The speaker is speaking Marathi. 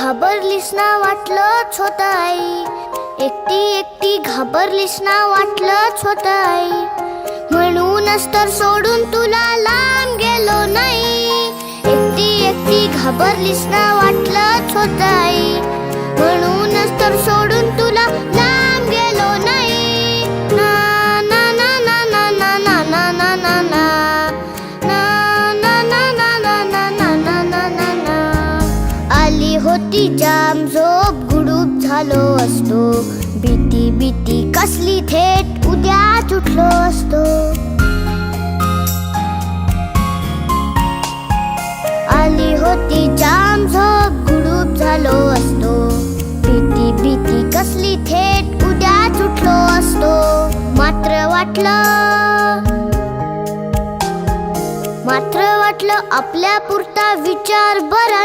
घाबरलीस ना वाटलंच होतं आई, एकटी एकटी घाबरलीस ना वाटलंच होतं आई, म्हणूनच तर सोडून तुला लांब गेलो नाही. एकटी एकटी घाबरलीस ना वाटलंच होतं आई, म्हणूनच तर सोडून तुला लांब गेलो नाही. ना ना ना ना ना ना ना ना ना ना ना आली होती जाम झोप, गुडूप झालो असतो, भीती भीती कसली थेट उद्याच उठलो असतो. आली होती जाम झोप, गुडूप झालो असतो, भीती भीती कसली थेट उद्याच उठलो असतो. मात्र वाटलं आपल्या पुरता विचार बरा